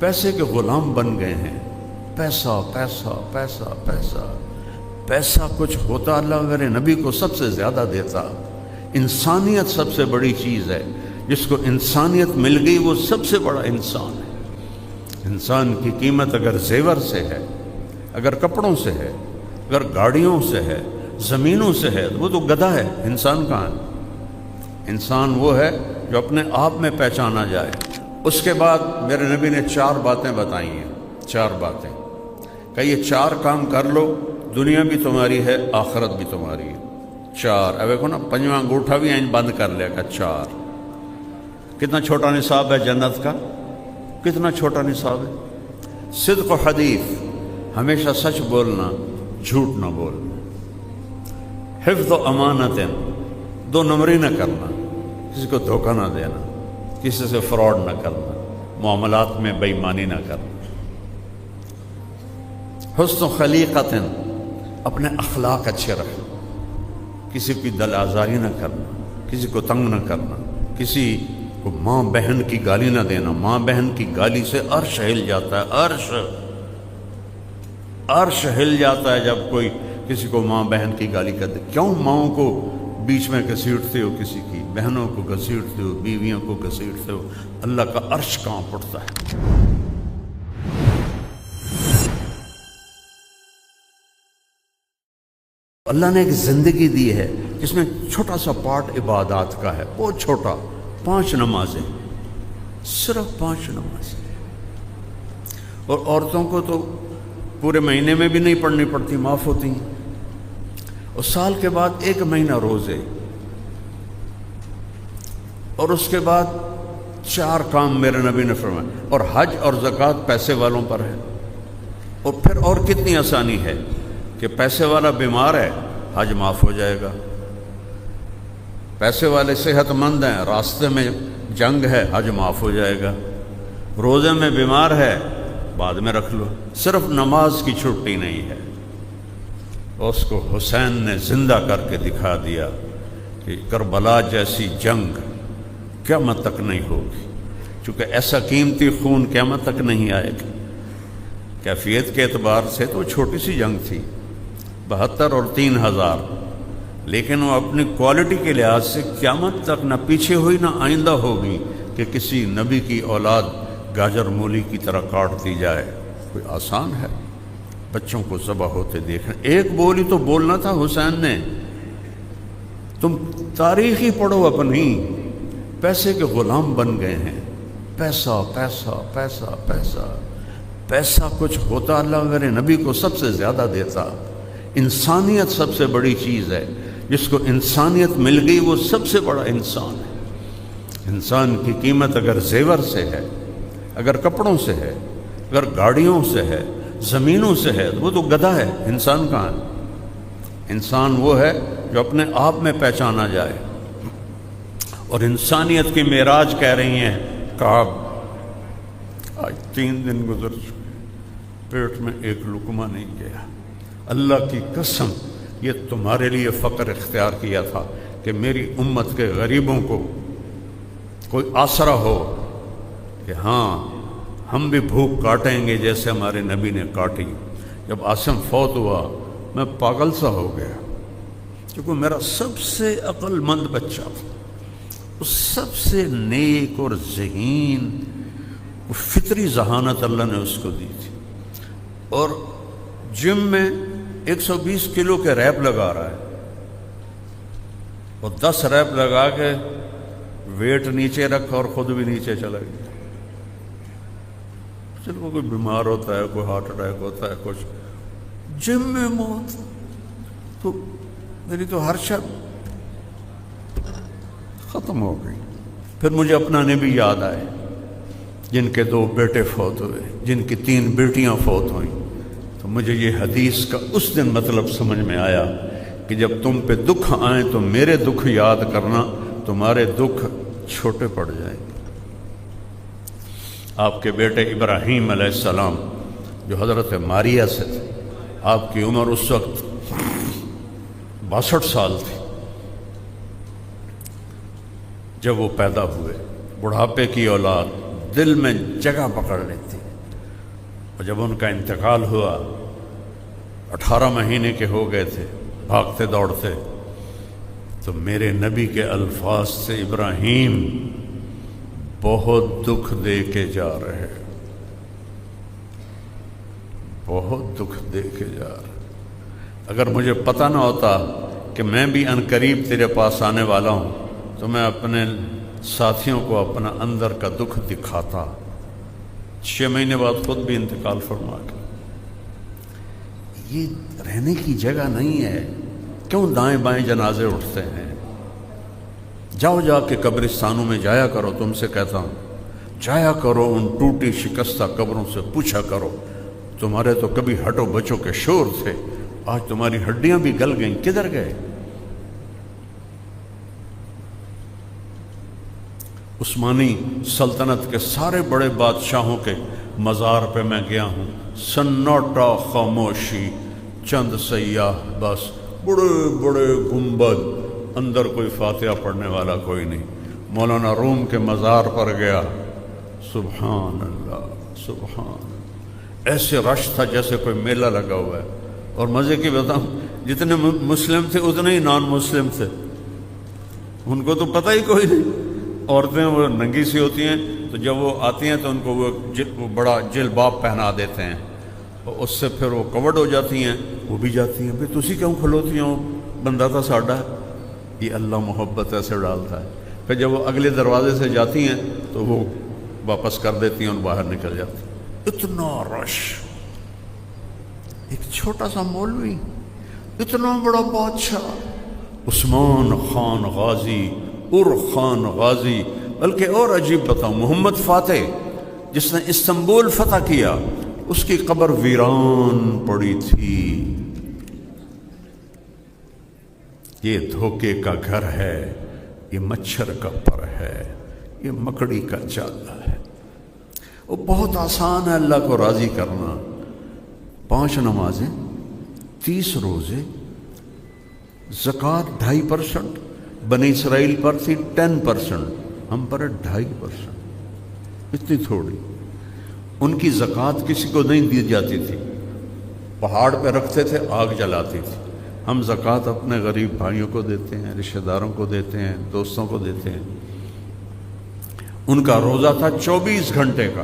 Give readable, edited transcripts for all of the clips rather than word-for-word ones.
پیسے کے غلام بن گئے ہیں. پیسہ پیسہ پیسہ پیسہ پیسہ کچھ ہوتا اللہ میرے نبی کو سب سے زیادہ دیتا. انسانیت سب سے بڑی چیز ہے. جس کو انسانیت مل گئی وہ سب سے بڑا انسان ہے. انسان کی قیمت اگر زیور سے ہے، اگر کپڑوں سے ہے، اگر گاڑیوں سے ہے، زمینوں سے ہے، وہ تو گدھا ہے. انسان کہاں ہے؟ انسان وہ ہے جو اپنے آپ میں پہچانا جائے. اس کے بعد میرے نبی نے 4 باتیں بتائی ہیں. 4 باتیں کہ یہ 4 کام کر لو، دنیا بھی تمہاری ہے، آخرت بھی تمہاری ہے. 4 اب دیکھو نا، 5واں انگوٹھا بھی این بند کر لیا کہ 4. کتنا چھوٹا نصاب ہے جنت کا، کتنا چھوٹا نصاب ہے. صدق و حدیث، ہمیشہ سچ بولنا، جھوٹ نہ بولنا. حفظ و امانت، 2 نمبری نہ کرنا، کسی کو دھوکہ نہ دینا، کسی سے فراڈ نہ کرنا، معاملات میں بے ایمانی نہ کرنا. حسن خلیقت، اپنے اخلاق اچھے رکھنا، کسی کی دل آزاری نہ کرنا، کسی کو تنگ نہ کرنا، کسی کو ماں بہن کی گالی نہ دینا. ماں بہن کی گالی سے عرش ہل جاتا ہے. عرش ہل جاتا ہے جب کوئی کسی کو ماں بہن کی گالی کرتے. کیوں ماؤں کو بیچ میں گھسیٹتے ہو، کسی کی بہنوں کو گھسیٹتے ہو، بیویوں کو گھسیٹتے ہو؟ اللہ کا عرش کانپ اٹھتا ہے. اللہ نے ایک زندگی دی ہے جس میں چھوٹا سا پارٹ عبادات کا ہے، بہت چھوٹا. 5 نمازیں، صرف 5 نمازیں. اور عورتوں کو تو پورے مہینے میں بھی نہیں پڑھنی پڑتی، معاف ہوتی ہیں. اور سال کے بعد 1 مہینہ روزے، اور اس کے بعد 4 کام میرے نبی نے فرمایا. اور حج اور زکوٰۃ پیسے والوں پر ہے. اور پھر اور کتنی آسانی ہے کہ پیسے والا بیمار ہے، حج معاف ہو جائے گا. پیسے والے صحت مند ہیں، راستے میں جنگ ہے، حج معاف ہو جائے گا. روزے میں بیمار ہے، بعد میں رکھ لو. صرف نماز کی چھٹی نہیں ہے. اس کو حسین نے زندہ کر کے دکھا دیا کہ کربلا جیسی جنگ قیامت تک نہیں ہوگی، چونکہ ایسا قیمتی خون قیامت تک نہیں آئے گا. کیفیت کے اعتبار سے تو چھوٹی سی جنگ تھی، 72 اور 3000، لیکن وہ اپنی کوالٹی کے لحاظ سے قیامت تک نہ پیچھے ہوئی نہ آئندہ ہوگی کہ کسی نبی کی اولاد گاجر مولی کی طرح کاٹ دی جائے. کوئی آسان ہے بچوں کو ذبح ہوتے دیکھنا؟ 1 بولی تو بولنا تھا حسین نے. تم تاریخ ہی پڑھو اپنی. پیسے کے غلام بن گئے ہیں. پیسہ پیسہ پیسہ پیسہ پیسہ کچھ ہوتا اللہ میرے نبی کو سب سے زیادہ دیتا. انسانیت سب سے بڑی چیز ہے. جس کو انسانیت مل گئی وہ سب سے بڑا انسان ہے. انسان کی قیمت اگر زیور سے ہے، اگر کپڑوں سے ہے، اگر گاڑیوں سے ہے، زمینوں سے ہے، وہ تو گدھا ہے. انسان کہاں ہے؟ انسان وہ ہے جو اپنے آپ میں پہچانا جائے. اور انسانیت کی معراج کہہ رہی ہیں کعب. آج 3 دن گزر چکے، پیٹ میں 1 لقمہ نہیں گیا. اللہ کی قسم یہ تمہارے لیے فقر اختیار کیا تھا کہ میری امت کے غریبوں کو کوئی آسرا ہو کہ ہاں ہم بھی بھوک کاٹیں گے جیسے ہمارے نبی نے کاٹی. جب عاصم فوت ہوا میں پاگل سا ہو گیا، کیونکہ میرا سب سے عقل مند بچہ تھا. اس سب سے نیک اور ذہین فطری ذہانت اللہ نے اس کو دی تھی. اور جم میں 120 کلو کے ریپ لگا رہا ہے، اور 10 ریپ لگا کے ویٹ نیچے رکھا اور خود بھی نیچے چلا گیا. چلو کوئی بیمار ہوتا ہے، کوئی ہارٹ اٹیک ہوتا ہے، کچھ جم میں موت. تو میری تو ہر شب ختم ہو گئی. پھر مجھے اپنا نبی یاد آئے جن کے 2 بیٹے فوت ہوئے، جن کی 3 بیٹیاں فوت ہوئیں. تو مجھے یہ حدیث کا اس دن مطلب سمجھ میں آیا کہ جب تم پہ دکھ آئیں تو میرے دکھ یاد کرنا، تمہارے دکھ چھوٹے پڑ جائیں گے. آپ کے بیٹے ابراہیم علیہ السلام جو حضرت ماریہ سے تھے، آپ کی عمر اس وقت 62 سال تھی جب وہ پیدا ہوئے. بڑھاپے کی اولاد دل میں جگہ پکڑ لیتی. اور جب ان کا انتقال ہوا 18 مہینے کے ہو گئے تھے بھاگتے دوڑتے، تو میرے نبی کے الفاظ سے ابراہیم بہت دکھ دے کے جا رہے، بہت دکھ دے کے جا رہے۔ اگر مجھے پتہ نہ ہوتا کہ میں بھی عنقریب تیرے پاس آنے والا ہوں تو میں اپنے ساتھیوں کو اپنا اندر کا دکھ دکھاتا۔ 6 مہینے بعد خود بھی انتقال فرما گیا۔ یہ رہنے کی جگہ نہیں ہے، کیوں دائیں بائیں جنازے اٹھتے ہیں؟ جاؤ جا کے قبرستانوں میں جایا کرو، تم سے کہتا ہوں جایا کرو، ان ٹوٹی شکستہ قبروں سے پوچھا کرو تمہارے تو کبھی ہٹو بچوں کے شور تھے، آج تمہاری ہڈیاں بھی گل گئیں، کدھر گئے؟ عثمانی سلطنت کے سارے بڑے بادشاہوں کے مزار پہ میں گیا ہوں، سناٹا، خاموشی، چند سیاح بس، بڑے بڑے گنبد، اندر کوئی فاتحہ پڑھنے والا کوئی نہیں۔ مولانا روم کے مزار پر گیا، سبحان اللہ سبحان اللہ، ایسے رش تھا جیسے کوئی میلہ لگا ہوا ہے۔ اور مزے کی بتاؤں، جتنے مسلم تھے اتنے ہی نان مسلم تھے، ان کو تو پتہ ہی کوئی نہیں۔ عورتیں وہ ننگی سی ہوتی ہیں، تو جب وہ آتی ہیں تو ان کو وہ بڑا جلباب پہنا دیتے ہیں، اور اس سے پھر وہ کورڈ ہو جاتی ہیں، وہ بھی جاتی ہیں۔ بھئی تسی کیوں کھلوتی ہیں؟ بندہ تھا ساڈا۔ یہ اللہ محبت ایسے ڈالتا ہے۔ پھر جب وہ اگلے دروازے سے جاتی ہیں تو وہ واپس کر دیتی ہیں اور باہر نکل جاتی ہیں۔ اتنا رش، ایک چھوٹا سا مولوی، اتنا بڑا بادشاہ، عثمان خان غازی، خان غازی، بلکہ اور عجیب بتاؤں، محمد فاتح جس نے استنبول فتح کیا، اس کی قبر ویران پڑی تھی۔ یہ دھوکے کا گھر ہے، یہ مچھر کا پر ہے، یہ مکڑی کا جالا ہے۔ وہ بہت آسان ہے اللہ کو راضی کرنا۔ 5 نمازیں، 30 روزے، زکوٰۃ 2.5%، بنی اسرائیل پر تھی 10%، ہم پر 2.5%، اتنی تھوڑی۔ ان کی زکوٰۃ کسی کو نہیں دی جاتی تھی، پہاڑ پہ رکھتے تھے، آگ جلاتی تھی۔ ہم زکوٰۃ اپنے غریب بھائیوں کو دیتے ہیں، رشتہ داروں کو دیتے ہیں، دوستوں کو دیتے ہیں۔ ان کا روزہ تھا 24 گھنٹے کا،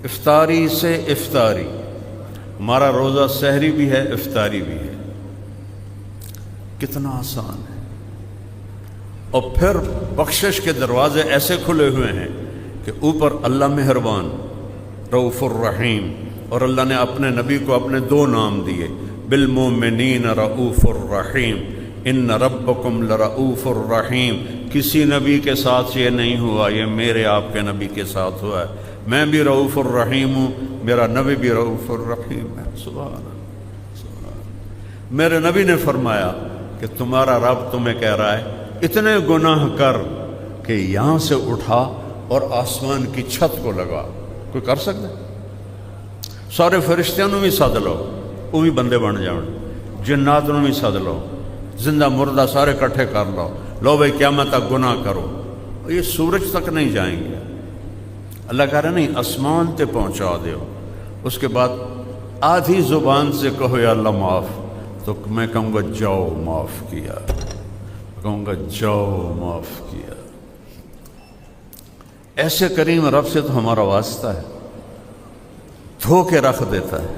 افطاری سے افطاری۔ ہمارا روزہ سحری بھی ہے، افطاری بھی ہے، کتنا آسان ہے۔ اور پھر بخشش کے دروازے ایسے کھلے ہوئے ہیں کہ اوپر اللہ مہربان، رؤوف الرحیم، اور اللہ نے اپنے نبی کو اپنے 2 نام دیے، بالمؤمنین رؤوف الرحیم، ان ربکم لرؤوف الرحیم۔ کسی نبی کے ساتھ یہ نہیں ہوا، یہ میرے آپ کے نبی کے ساتھ ہوا ہے۔ میں بھی رؤوف الرحیم ہوں، میرا نبی بھی رؤوف الرحیم ہے۔ سبحان اللہ سبحان اللہ۔ میرے نبی نے فرمایا کہ تمہارا رب تمہیں کہہ رہا ہے اتنے گناہ کر کہ یہاں سے اٹھا اور آسمان کی چھت کو لگا۔ کوئی کر سکتا ہے؟ سارے فرشتیاں نوں بھی سد لو، وہ بھی بندے بن جاؤ، جنات نوں بھی سد لو، زندہ مردہ سارے کٹھے کر لو بھائی قیامت تک گناہ کرو، یہ سورج تک نہیں جائیں گے۔ اللہ کہہ رہے نہیں، آسمان تے پہنچا دیو۔ اس کے بعد آدھی زبان سے کہو یا اللہ معاف، تو میں کہوں گا جاؤ معاف کیا، کہوں گا جاؤ معاف کیا۔ ایسے کریم رب سے تو ہمارا واسطہ ہے، دھو کے رکھ دیتا ہے۔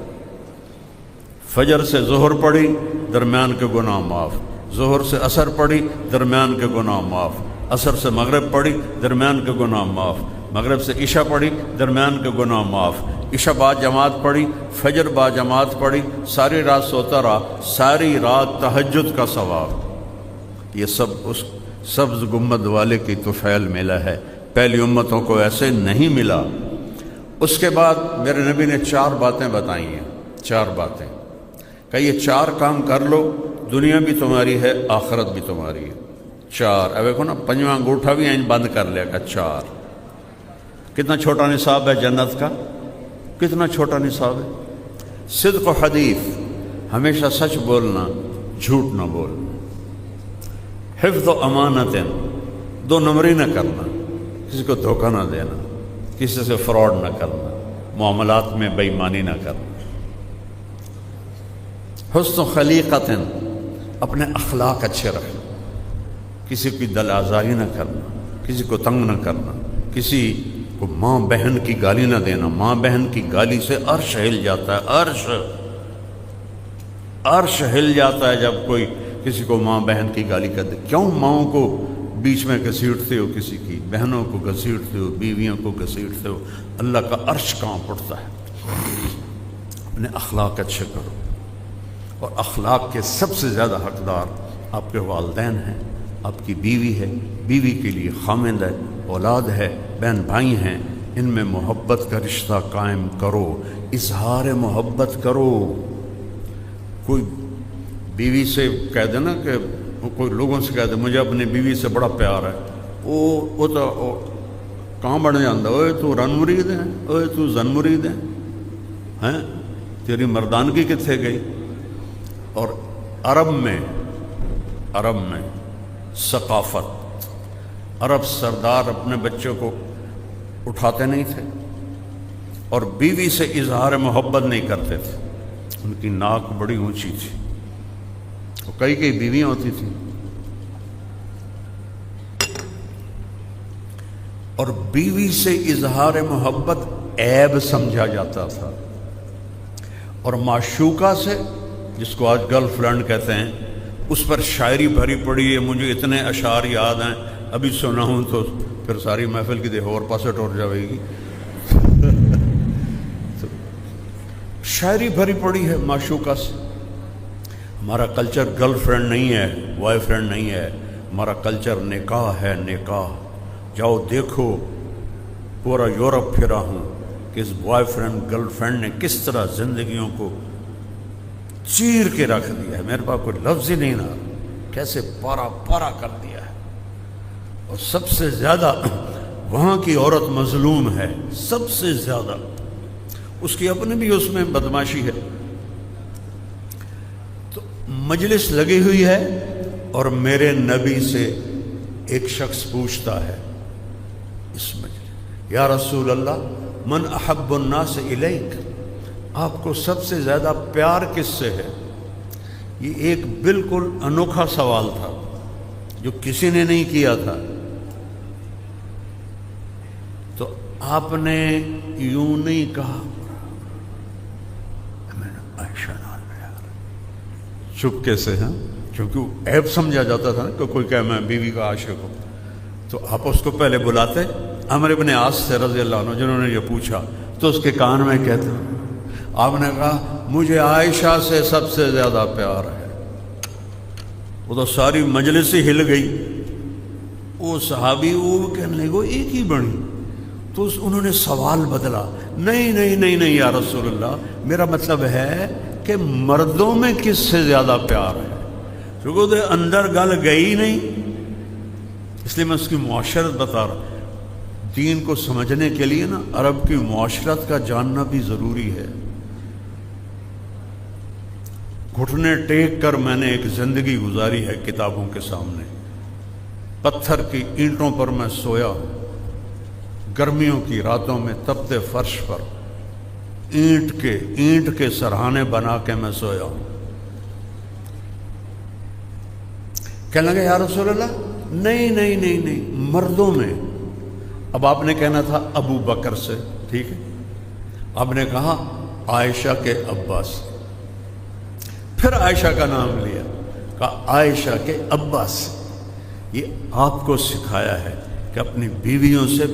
فجر سے ظہر پڑھی، درمیان کے گناہ معاف، ظہر سے عصر پڑھی، درمیان کے گناہ معاف، عصر سے مغرب پڑھی، درمیان کے گناہ معاف، مغرب سے عشاء پڑھی، درمیان کے گناہ معاف، عشاء با جماعت پڑھی، فجر با جماعت پڑھی، ساری رات سوتا رہا، ساری رات تہجد کا ثواب۔ یہ سب اس سبز گنبد والے کی طفیل ملا ہے، پہلی امتوں کو ایسے نہیں ملا۔ اس کے بعد میرے نبی نے 4 باتیں بتائی ہیں، 4 باتیں کہ یہ 4 کام کر لو، دنیا بھی تمہاری ہے، آخرت بھی تمہاری ہے۔ 4 اب دیکھو نا، 5واں انگوٹھا بھی این بند کر لیا کہ 4۔ کتنا چھوٹا نصاب ہے جنت کا، کتنا چھوٹا نصاب ہے۔ صدق و حدیث، ہمیشہ سچ بولنا، جھوٹ نہ بولنا۔ حفظ و امانت، 2 نمبری نہ کرنا، کسی کو دھوکہ نہ دینا، کسی سے فراڈ نہ کرنا۔ معاملات میں بے ایمانی نہ کرنا. حسن خلیقت، اپنے اخلاق اچھے رکھنا، کسی کی دل آزاری نہ کرنا، کسی کو تنگ نہ کرنا، کسی کو ماں بہن کی گالی نہ دینا. ماں بہن کی گالی سے عرش ہل جاتا ہے، عرش ہل جاتا ہے جب کوئی کسی کو ماں بہن کی گالی کر دے. کیوں ماؤں کو بیچ میں گھسیٹتے ہو، کسی کی بہنوں کو گھسیٹتے ہو، بیویوں کو گھسیٹتے ہو؟ اللہ کا عرش کانپ اٹھتا ہے. اپنے اخلاق اچھے کرو، اور اخلاق کے سب سے زیادہ حقدار آپ کے والدین ہیں، آپ کی بیوی ہے، بیوی کے لیے خامند ہے، اولاد ہے، بہن بھائی ہیں. ان میں محبت کا رشتہ قائم کرو، اظہار محبت کرو. کوئی بیوی سے کہہ دے نا کہ کوئی لوگوں سے کہہ دے مجھے اپنی بیوی سے بڑا پیار ہے، وہ تو کہاں بڑھ جاتا، اوے تو رن مرید ہے، اوے تو زن مرید ہے، تیری مردانگی کتنے گئی؟ اور عرب میں ثقافت، عرب سردار اپنے بچوں کو اٹھاتے نہیں تھے اور بیوی سے اظہار محبت نہیں کرتے تھے. ان کی ناک بڑی اونچی تھی، اور کئی بیویاں ہوتی تھیں، اور بیوی سے اظہار محبت عیب سمجھا جاتا تھا. اور معشوقہ سے، جس کو آج گرل فرینڈ کہتے ہیں، اس پر شاعری بھری پڑی ہے. مجھے اتنے اشعار یاد ہیں، ابھی سنا ہوں تو پھر ساری محفل کی دیکھو اور پاسے ٹور جائے گی. شاعری بھری پڑی ہے معشوقہ سے. ہمارا کلچر گرل فرینڈ نہیں ہے، بوائے فرینڈ نہیں ہے، ہمارا کلچر نکاح ہے. نکاح جاؤ دیکھو، پورا یورپ پھرا ہوں کہ اس بوائے فرینڈ گرل فرینڈ نے کس طرح زندگیوں کو چیر کے رکھ دیا ہے. میرے پاس کوئی لفظ ہی نہیں رہا، کیسے پارا پارا کر دیا ہے. اور سب سے زیادہ وہاں کی عورت مظلوم ہے، سب سے زیادہ. اس کی اپنی بھی اس میں بدماشی ہے. تو مجلس لگی ہوئی ہے اور میرے نبی سے ایک شخص پوچھتا ہے اس مجلس، یا رسول اللہ من احب الناس الیک، آپ کو سب سے زیادہ پیار کس سے ہے؟ یہ ایک بالکل انوکھا سوال تھا جو کسی نے نہیں کیا تھا. تو آپ نے یوں نہیں کہا، عائشہ نال پیار، چپکے سے، ہاں، کیونکہ وہ عیب سمجھا جاتا تھا نا کہ کوئی کہے میں بیوی کا عاشق ہوں. تو آپ اس کو پہلے بلاتے عمرو بن عاص سے رضی اللہ عنہ، جنہوں نے یہ پوچھا، تو اس کے کان میں کہتے، آپ نے کہا مجھے عائشہ سے سب سے زیادہ پیار ہے. وہ تو ساری مجلس ہی ہل گئی. وہ صحابی وہ کہنے لگے ایک ہی بنی. تو انہوں نے سوال بدلا، نہیں نہیں نہیں نہیں یا رسول اللہ، میرا مطلب ہے کہ مردوں میں کس سے زیادہ پیار ہے. کیونکہ تو اندر گل گئی نہیں، اس لیے میں اس کی معاشرت بتا رہا. دین کو سمجھنے کے لیے نا عرب کی معاشرت کا جاننا بھی ضروری ہے. گھٹنے ٹیک کر میں نے ایک زندگی گزاری ہے کتابوں کے سامنے. پتھر کی اینٹوں پر میں سویا ہوں، گرمیوں کی راتوں میں تپتے فرش پر اینٹ کے سرہانے بنا کے میں سویا ہوں. کہنے لگے یا رسول اللہ نہیں نہیں نہیں نہیں، مردوں میں. اب آپ نے کہنا تھا ابو بکر سے، ٹھیک ہے، آپ نے کہا عائشہ کے ابا سے، پھر عائشہ کا نام لیا، کہا عائشہ کے ابا سے. یہ آپ کو سکھایا ہے کہ اپنی بیویوں سے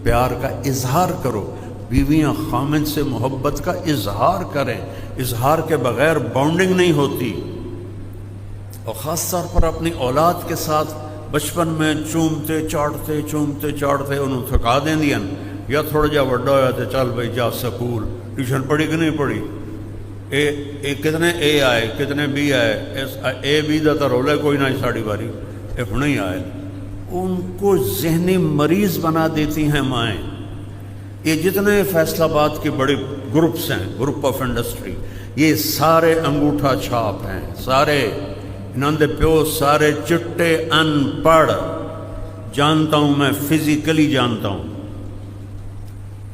پیار کا اظہار کرو. بیویاں خامند سے محبت کا اظہار کریں. اظہار کے بغیر بانڈنگ نہیں ہوتی. اور خاص طور پر اپنی اولاد کے ساتھ بچپن میں چومتے چاڑتے انہوں تھکا دیں دیا، یا تھوڑا جا وڈا ہوا تو چل بھائی جا سکول، ٹیوشن پڑھی کہ نہیں پڑھی، کتنے اے آئے کتنے بی آئے، اے بی دا تو رولا کوئی نہ ساڑی باری اے ہوں ہی آئے. ان کو ذہنی مریض بنا دیتی ہیں مائیں. یہ جتنے فیصل آباد کے بڑے گروپس ہیں، گروپ آف انڈسٹری، یہ سارے انگوٹھا چھاپ ہیں، سارے انہوں دے پیو سارے چٹے ان پڑھ. جانتا ہوں میں، فزیکلی جانتا ہوں.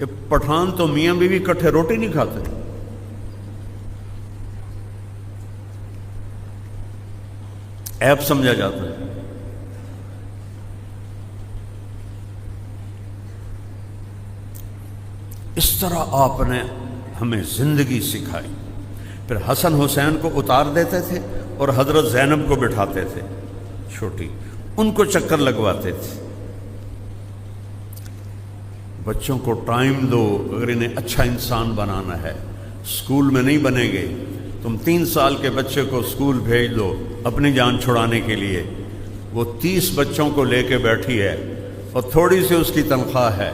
یہ پٹھان تو میاں بیوی اکٹھے روٹی نہیں کھاتے، عیب سمجھا جاتا ہے۔ اس طرح آپ نے ہمیں زندگی سکھائی۔ پھر حسن حسین کو اتار دیتے تھے اور حضرت زینب کو بٹھاتے تھے چھوٹی، ان کو چکر لگواتے تھے۔ بچوں کو ٹائم دو، اگر انہیں اچھا انسان بنانا ہے، اسکول میں نہیں بنے گے۔ تم 3 سال کے بچے کو اسکول بھیج دو اپنی جان چھڑانے کے لیے، وہ 30 بچوں کو لے کے بیٹھی ہے اور تھوڑی سی اس کی تنخواہ ہے،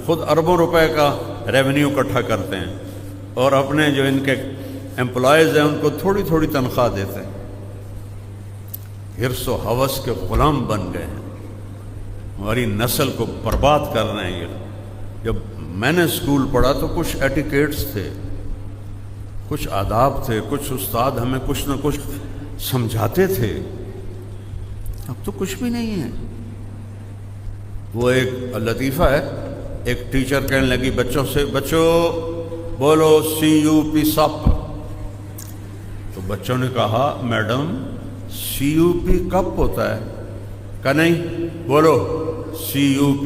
خود اربوں روپے کا ریونیو اکٹھا کرتے ہیں، اور اپنے جو ان کے امپلائیز ہیں ان کو تھوڑی تھوڑی تنخواہ دیتے ہیں۔ حرص و ہوس کے غلام بن گئے ہیں، ہماری نسل کو برباد کر رہے ہیں۔ جب میں نے اسکول پڑھا تو کچھ ایٹیکیٹس تھے، کچھ آداب تھے، کچھ استاد ہمیں کچھ نہ کچھ سمجھاتے تھے، اب تو کچھ بھی نہیں ہے۔ وہ ایک لطیفہ ہے، ایک ٹیچر کہنے لگی بچوں سے، بچوں بولو CUP تو بچوں نے کہا میڈم CUP کپ ہوتا ہے، کہا نہیں بولو CUP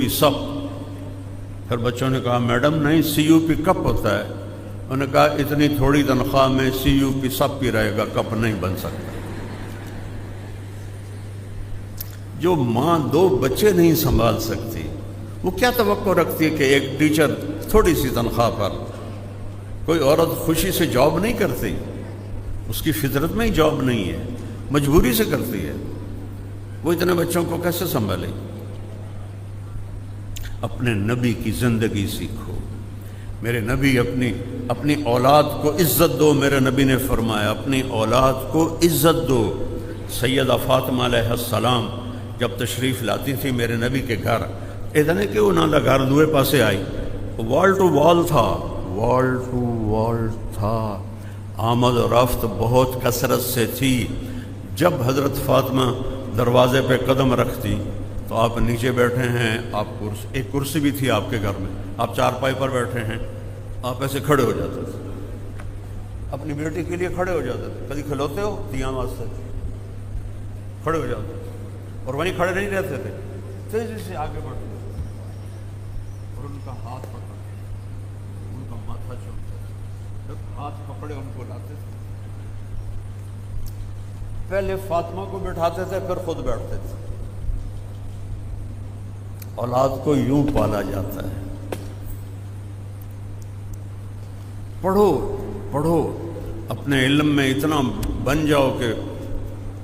پھر بچوں نے کہا میڈم نہیں CUP کپ ہوتا ہے، انہوں نے کہا اتنی تھوڑی تنخواہ میں CUP ہی رہے گا، کپ نہیں بن سکتا۔ جو ماں 2 بچے نہیں سنبھال سکتی وہ کیا توقع رکھتی ہے کہ ایک ٹیچر تھوڑی سی تنخواہ پر، کوئی عورت خوشی سے جاب نہیں کرتی، اس کی فطرت میں ہی جاب نہیں ہے، مجبوری سے کرتی ہے، وہ اتنے بچوں کو کیسے سنبھالے؟ اپنے نبی کی زندگی سیکھو۔ میرے نبی اپنی اولاد کو عزت دو، میرے نبی نے فرمایا اپنی اولاد کو عزت دو۔ سیدہ فاطمہ علیہ السلام جب تشریف لاتی تھی میرے نبی کے گھر، اتنے کہ انہوں نے گھر دوئے پاسے آئی، وال ٹو وال تھا، وال ٹو وال تھا، آمد و رفت بہت کثرت سے تھی۔ جب حضرت فاطمہ دروازے پہ قدم رکھتی تو آپ نیچے بیٹھے ہیں، آپ ایک کرسی بھی تھی آپ کے گھر میں، آپ چارپائی پر بیٹھے ہیں، آپ ایسے کھڑے ہو جاتے تھے، اپنی بیٹی کے لیے کھڑے ہو جاتے تھے۔ کبھی کھلوتے ہو دیاں واسطے کھڑے ہو جاتے تھے، اور وہیں کھڑے نہیں رہتے تھے، تیزی سے آگے بڑھتے اور ان کا ہاتھ پکڑ، ان کا ماتھا چومتے، جب ہاتھ پکڑے ان کو لاتے تھے، پہلے فاطمہ کو بٹھاتے تھے پھر خود بیٹھتے تھے۔ اولاد کو یوں پالا جاتا ہے۔ پڑھو پڑھو، اپنے علم میں اتنا بن جاؤ کہ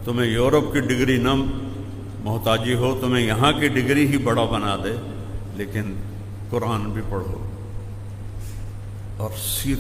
تمہیں یورپ کی ڈگری نہ محتاجی ہو، تمہیں یہاں کی ڈگری ہی بڑا بنا دے، لیکن قرآن بھی پڑھو اور سیرت